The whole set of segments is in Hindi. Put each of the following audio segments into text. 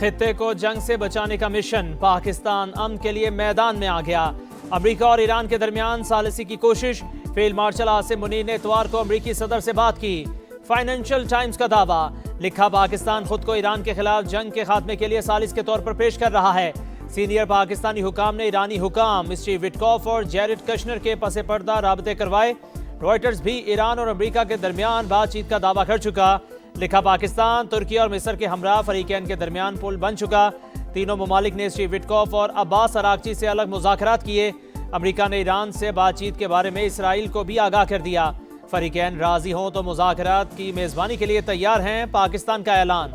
खित्ते को जंग से बचाने का मिशन, पाकिस्तान अमन के लिए मैदान में आ गया। अमेरिका और ईरान के दरमियान सालिसी की कोशिश, फील्ड मार्शल आसिम मुनीर ने इतवार को अमेरिकी सदर से बात की। फाइनेंशियल टाइम्स का दावा, लिखा पाकिस्तान खुद को ईरान के खिलाफ जंग के खात्मे के लिए सालिस के तौर पर पेश कर रहा है। सीनियर पाकिस्तानी हुकाम ने ईरानी हुकाम स्टीव विटकॉफ और जैरेड कश्नर के पसे पर्दा राबते करवाए। रॉयटर्स भी ईरान और अमेरिका के दरमियान बातचीत का दावा कर चुका। लिखा पाकिस्तान, तुर्की और मिस्र के हमरा फरीकैन के दरमियान पुल बन चुका। तीनों ममालिक ने स्टीव विटकॉफ और अब्बास अरागची से अलग मुज़ाकरात किए। अमेरिका ने ईरान से बातचीत के बारे में इसराइल को भी आगाह कर दिया। फरीकैन राजी हों तो मुज़ाकरात की मेज़बानी के लिए तैयार हैं, पाकिस्तान का ऐलान।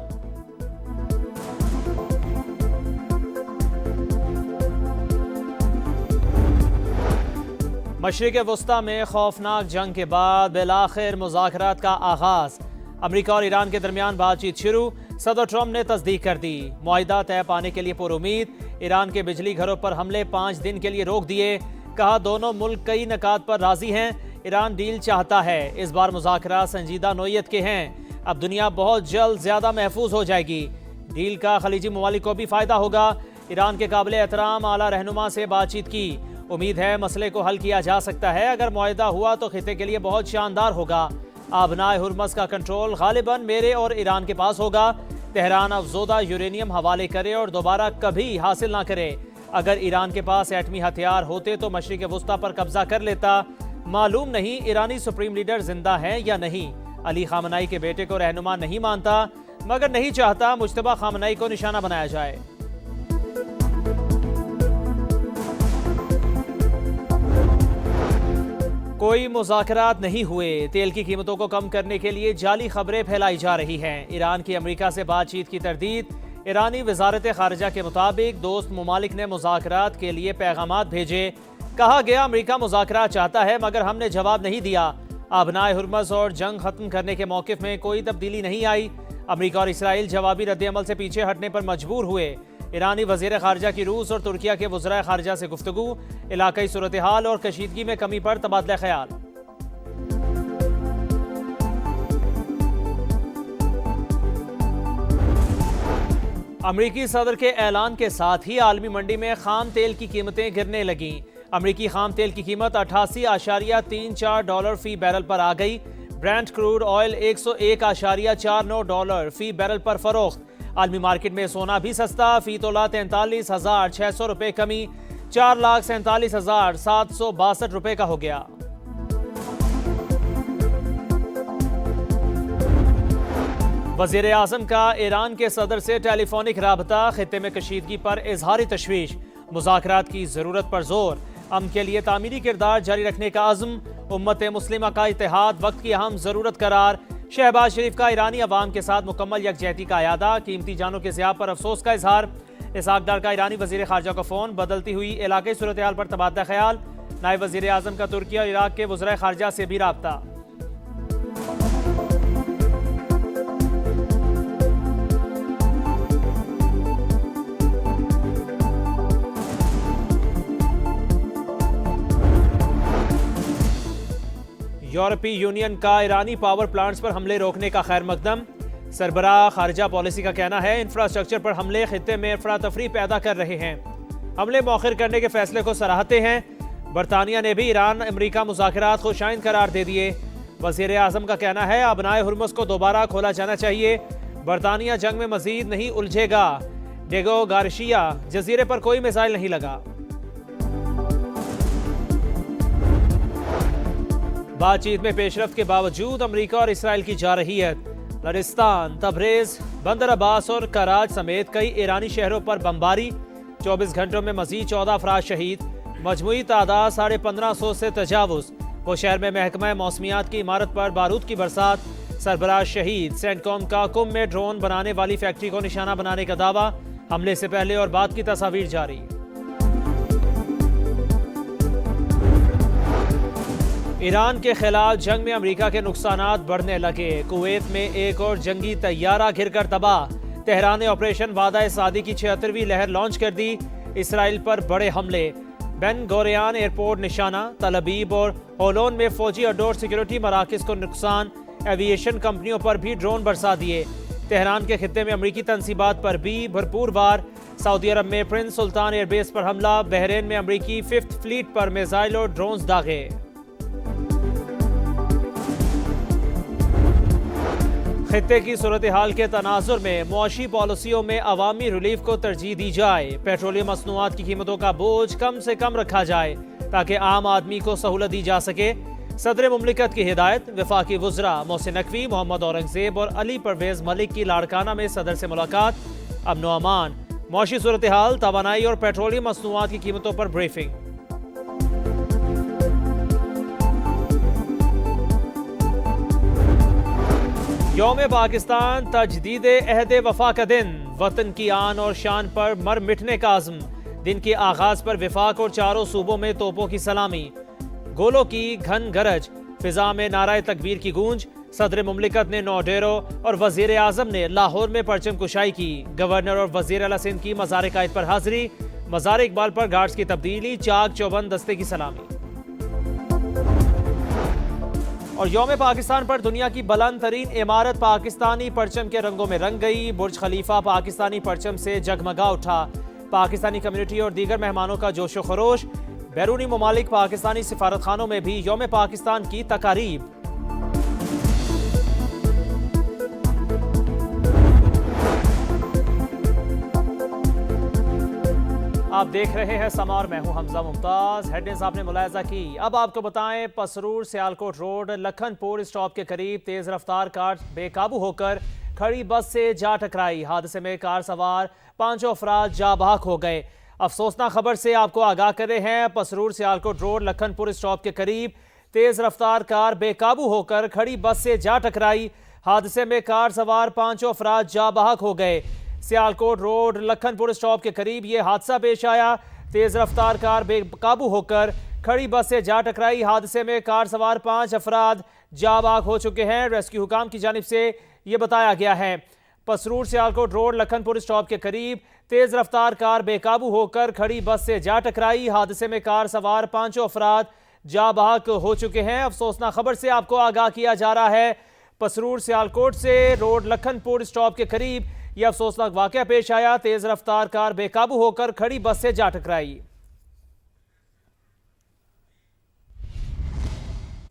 मशरिक़ वस्ता में खौफनाक जंग के बाद बिलाखिर मुज़ाकरात का आगाज़, अमेरिका और ईरान के दरमियान बातचीत शुरू। सदर ट्रंप ने तस्दीक कर दी, मुआहिदा तय पाने के लिए पुरुमीद। ईरान के बिजली घरों पर हमले 5 दिन के लिए रोक दिए। कहा दोनों मुल्क कई नकात पर राजी हैं। ईरान डील चाहता है, इस बार मुज़ाकरात संजीदा नोयत के हैं। अब दुनिया बहुत जल्द ज़्यादा महफूज हो जाएगी। डील का खलीजी ममालिक को भी फ़ायदा होगा। ईरान के काबिल एहतराम आला रहनुमा से बातचीत की। उम्मीद है मसले को हल किया जा सकता है। अगर मुआहिदा हुआ तो खित्ते के लिए बहुत शानदार होगा। आबनाए हुर्मस का कंट्रोल गालिबन मेरे और ईरान के पास होगा। तेहरान अफजोदा यूरेनियम हवाले करे और दोबारा कभी हासिल ना करे। अगर ईरान के पास एटमी हथियार होते तो मशरिक़ वस्ता पर कब्जा कर लेता। मालूम नहीं ईरानी सुप्रीम लीडर जिंदा है या नहीं। अली खामनाई के बेटे को रहनुमा नहीं मानता, मगर नहीं चाहता मुज्तबा खामनाई को निशाना बनाया जाए। कोई मुज़ाकरात नहीं हुए। तेल की कीमतों को कम करने के लिए जाली खबरें फैलाई जा रही हैं। ईरान की अमेरिका से बातचीत की तरदीद। ईरानी वजारत खारजा के मुताबिक दोस्त ममालिक ने मुज़ाकरात के लिए पैगामात भेजे। कहा गया अमेरिका मुज़ाकरात चाहता है मगर हमने जवाब नहीं दिया। आबनाए हुर्मस और जंग खत्म करने के मौक़िफ़ में कोई तब्दीली नहीं आई। अमेरिका और इसराइल जवाबी रद्द-ए-अमल से पीछे हटने पर मजबूर हुए। ईरानी वज़ीर ख़ारजा की रूस और तुर्किया के वज़राए ख़ारजा से गुफ्तगू। इलाक़ाई सूरत हाल और कशीदगी में कमी पर तबादला ख्याल। अमरीकी सदर के ऐलान के साथ ही आलमी मंडी में खाम तेल की कीमतें गिरने लगीं। अमरीकी खाम तेल की कीमत 88.34 डॉलर फी बैरल पर आ गई। ब्रेंट क्रूड ऑयल 101.49 डॉलर फी बैरल पर फरोख्त। आलमी मार्केट में सोना भी सस्ता, फी तोला 43,600 रुपए कमी 4,47,762 रुपए का हो गया। वज़ीर आज़म का ईरान के सदर से टेलीफोनिक राबता, खित्ते में कशीदगी पर इजहारी तशवीश। मुज़ाकरात की ज़रूरत पर जोर, अमन के लिए तामीरी किरदार जारी रखने का अज़्म। उम्मत मुस्लिमा का इत्तेहाद वक्त की अहम ज़रूरत करार। शहबाज शरीफ का ईरानी अवाम के साथ मुकम्मल यकजहती का अयादा, कीमती जानों के ज़िया पर अफसोस का इजहार। इसहाक डार का ईरानी वज़ीर ख़ारजा को फ़ोन, बदलती हुई इलाक़ाई सूरत हाल पर तबादला ख्याल। नायब वज़ीर आज़म का तुर्की और इराक़ के वज़राए ख़ारजा से भी राब्ता। यूरोपीय यूनियन का ईरानी पावर प्लांट्स पर हमले रोकने का खैर मकदम। सरबराह खारजा पॉलिसी का कहना है इंफ्रास्ट्रक्चर पर हमले खित्ते में अफरा तफरी पैदा कर रहे हैं। हमले मौखिर करने के फैसले को सराहते हैं। बरतानिया ने भी ईरान अमेरिका मुज़ाकरात को शाइन करार दे दिए। वज़ीर आज़म का कहना है आबनाए हुर्मुज़ को दोबारा खोला जाना चाहिए। बरतानिया जंग में मजीद नहीं उलझेगा। डेगो गार्शिया, जजीरे पर कोई मिसाइल नहीं लगा। बातचीत में पेशरफ्त के बावजूद अमेरिका और इसराइल की जारहियत। लरिस्तान, तबरेज, बंदर अब्बास और कराच समेत कई ईरानी शहरों पर बमबारी। 24 घंटों में मजीद 14 अफराद शहीद। मजमूई तादाद 1550 से तजावुज। वो शहर में महकमा मौसमियात की इमारत पर बारूद की बरसात। सरबराह शहीद। सेंटकॉम का कुम में ड्रोन बनाने वाली फैक्ट्री को निशाना बनाने का दावा। हमले से पहले और बाद की तस्वीर जारी। ईरान के खिलाफ जंग में अमेरिका के नुकसानात बढ़ने लगे। कुवैत में एक और जंगी तैयारा घिरकर तबाह। तेहरान ने ऑपरेशन वादा सादी की 76वीं लहर लॉन्च कर दी। इसराइल पर बड़े हमले। बेन गोरियान एयरपोर्ट निशाना। तलबीब और होलोन में फौजी अड्डों और सिक्योरिटी मराकज़ को नुकसान। एविएशन कंपनियों पर भी ड्रोन बरसा दिए। तेहरान के खित्ते में अमरीकी तनसीबात पर भी भरपूर वार। सऊदी अरब में प्रिंस सुल्तान एयरबेस पर हमला। बहरीन में अमरीकी 5th फ्लीट पर मिसाइल और ड्रोन्स दागे। खित्ते की सूरत हाल के तनाजुर में मुआशी पॉलिसियों में अवामी रिलीफ को तरजीह दी जाए। पेट्रोलियम मसनूआत की कीमतों का बोझ कम से कम रखा जाए ताकि आम आदमी को सहूलत दी जा सके। सदर मुमलिकत की हिदायत। वफाकी वज़रा मोहसिन नकवी, मोहम्मद औरंगजेब और अली परवेज मलिक की लाड़काना में सदर से मुलाकात। अमन अमान, मुआशी सूरत हाल, तवानाई और पेट्रोलियम मसनूआत की कीमतों पर ब्रीफिंग। यौम पाकिस्तान तजदीद अहद वफा का दिन। वतन की आन और शान पर मर मिटने का आज़म। दिन के आगाज पर विफाक और चारों सूबों में तोपों की सलामी। गोलों की घन गरज। फिजा में नाराए तकबीर की गूंज। सदर मुमलिकत ने 9 डेरों और वजीर आजम ने लाहौर में परचम कुशाई की। गवर्नर और वजीर आला सिंध की मज़ार कायद पर हाजिरी। मज़ार इकबाल पर गार्ड्स की तब्दीली। चाक चौबंद दस्ते की सलामी। और यौम पाकिस्तान पर दुनिया की बुलंद तरीन इमारत पाकिस्तानी परचम के रंगों में रंग गई। बुर्ज खलीफा पाकिस्तानी परचम से जगमगा उठा। पाकिस्तानी कम्युनिटी और दीगर मेहमानों का जोशो खरोश। बैरूनी ममालिक पाकिस्तानी सिफारत खानों में भी यौम पाकिस्तान की तकारीब। आप देख रहे हैं समार, मैं हूं हमजा मुमताज। हेडलाइंस आपने मुलायजा की, अब आपको बताएं। पसरूर सियालकोट रोड लखनपुर स्टॉप के करीब तेज रफ्तार कार बेकाबू होकर खड़ी बस से जा टकराई। हादसे में कार सवार 5 अफराद जा बहक हो गए। अफसोसनाक खबर से आपको आगाह कर रहे हैं। पसरूर सियालकोट रोड लखनपुर स्टॉप के करीब तेज रफ्तार कार बेकाबू होकर खड़ी बस से जा टकराई। हादसे में कार सवार 5 अफराद जा बहक हो गए। सियालकोट रोड लखनपुर स्टॉप के करीब ये हादसा पेश आया। तेज रफ्तार कार बेकाबू होकर खड़ी बस से जा टकराई। हादसे में कार सवार 5 अफराद जा बहक हो चुके हैं। रेस्क्यू हुकाम की जानिब से ये बताया गया है। पसरूर सियालकोट रोड लखनपुर स्टॉप के करीब तेज रफ्तार कार बेकाबू होकर खड़ी बस से जा टकराई। हादसे में कार सवार 5 अफराद जा बहक हो चुके हैं। अफसोसनाक खबर से आपको आगाह किया जा रहा है। पसरूर सियालकोट से रोड लखनपुर स्टॉप के करीब यह अफसोसनाक वाकया पेश आया। तेज रफ्तार कार बेकाबू होकर खड़ी बस से जा टकराई।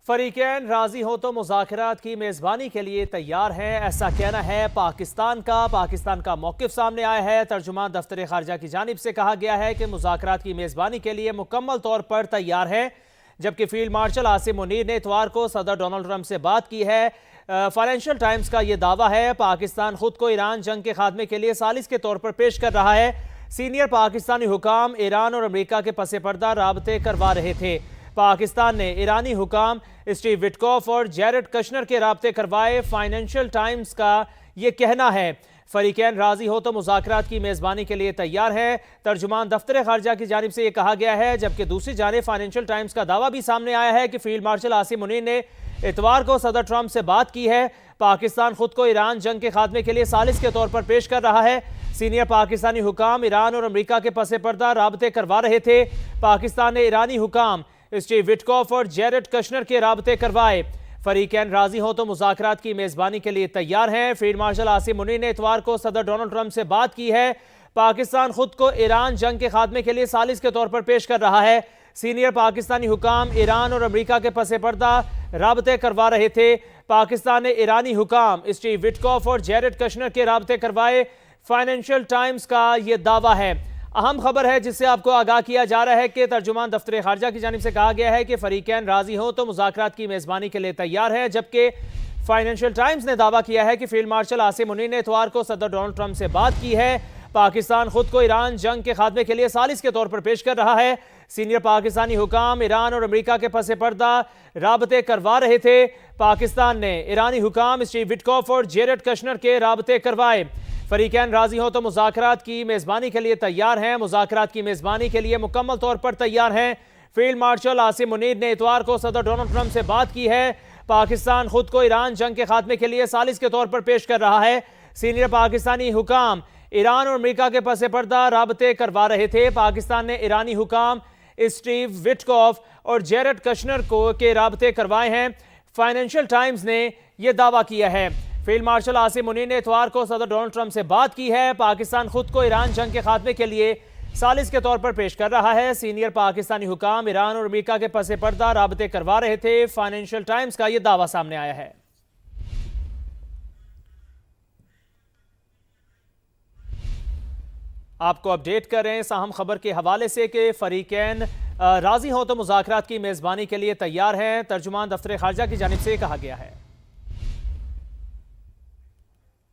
फरीकैन राजी हो तो मुज़ाकरात की मेज़बानी के लिए तैयार हैं, ऐसा कहना है पाकिस्तान का। पाकिस्तान का मौक़िफ़ सामने आया है। तर्जुमान दफ्तर ख़ारजा की जानिब से कहा गया है कि मुज़ाकरात की मेज़बानी के लिए मुकम्मल तौर पर तैयार है। जबकि फील्ड मार्शल आसिम मुनीर ने इतवार को सदर डोनाल्ड ट्रंप से बात की है। फाइनेंशियल टाइम्स का यह दावा है पाकिस्तान खुद को ईरान जंग के खात्मे के लिए सालिस के तौर पर पेश कर रहा है। सीनियर पाकिस्तानी हुकाम ईरान और अमेरिका के पसे पर्दा राबते करवा रहे थे। पाकिस्तान ने ईरानी हुकाम स्टीव विटकॉफ और जैरेड कशनर के राबते करवाए। फाइनेंशियल टाइम्स का ये कहना है फरीकैन राजी हो तो मुज़ाकरात की मेज़बानी के लिए तैयार है। तर्जुमान दफ्तर ख़ारजा की जानिब से यह कहा गया है। जबकि दूसरी जानिब फाइनेंशियल टाइम्स का दावा भी सामने आया है कि फील्ड मार्शल आसिम मुनीर ने इतवार को सदर ट्रंप से बात की है। पाकिस्तान खुद को ईरान जंग के खात्मे के लिए सालिस के तौर पर पेश कर रहा है। सीनियर पाकिस्तानी हुकाम ईरान और अमेरिका के पसे पर्दा राबते करवा रहे थे। पाकिस्तान ने ईरानी हुकाम स्टीव विटकॉफ और जैरेड कशनर के राबते करवाए। फरीकैन राजी हो तो मुज़ाकरात की मेज़बानी के लिए तैयार हैं। फील्ड मार्शल आसिम मुनीर ने इतवार को सदर डोनाल्ड ट्रंप से बात की है। पाकिस्तान खुद को ईरान जंग के खात्मे के लिए सालिस के तौर पर पेश कर रहा है। सीनियर पाकिस्तानी हुकाम ईरान और अमेरिका के पसे पर्दा राबते करवा रहे थे। पाकिस्तान ने ईरानी हुकाम स्टीव विटकॉफ और जैरेड कशनर के राबते करवाए। फाइनेंशियल टाइम्स का यह दावा है। अहम खबर है जिससे आपको आगाह किया जा रहा है कि तर्जुमान दफ्तर ख़ारजा की जानिब से कहा गया है कि फरीकैन राजी हो तो मुज़ाकरात की मेज़बानी के लिए तैयार है। जबकि फाइनेंशियल टाइम्स ने दावा किया है कि फील्ड मार्शल आसिम मुनीर ने इतवार को सदर डोनाल्ड ट्रंप से बात की है। पाकिस्तान खुद को ईरान जंग के खात्मे के लिए सालिस के तौर पर पेश कर रहा है। सीनियर पाकिस्तानी हुकाम ईरान और अमेरिका के पसे पर्दा राबते करवा रहे थे। पाकिस्तान ने ईरानी हुकाम स्टीव विटकॉफ और जैरेड कशनर के राबते करवाए। फरीकैन राजी हो तो मुज़ाकरात की मेज़बानी के लिए तैयार हैं। मुज़ाकरात की मेज़बानी के लिए मुकम्मल तौर पर तैयार हैं। फील्ड मार्शल आसिम मुनीर ने इतवार को सदर डोनाल्ड ट्रंप से बात की है। पाकिस्तान खुद को ईरान जंग के खात्मे के लिए सालिस के तौर पर पेश कर रहा है। सीनियर पाकिस्तानी हुकाम ईरान और अमेरिका के पसे पर्दा राबते करवा रहे थे। पाकिस्तान ने ईरानी हुकाम स्टीव विटकॉफ और जैरेड कशनर के राबते करवाए हैं। फाइनेंशियल टाइम्स ने यह दावा किया है। फील्ड मार्शल आसिम मुनीर ने इतवार को सदर डोनाल्ड ट्रंप से बात की है। पाकिस्तान खुद को ईरान जंग के खात्मे के लिए सालिस के तौर पर पेश कर रहा है। सीनियर पाकिस्तानी हुकाम ईरान और अमेरिका के पसे पर्दा राबते करवा रहे थे। फाइनेंशियल टाइम्स का यह दावा सामने आया है। आपको अपडेट कर रहे हैं साहम खबर के हवाले से कि फरीकैन राजी हों तो मुज़ाकरात की मेज़बानी के लिए तैयार हैं। तर्जुमान दफ्तर खारजा की जानिब से कहा गया है।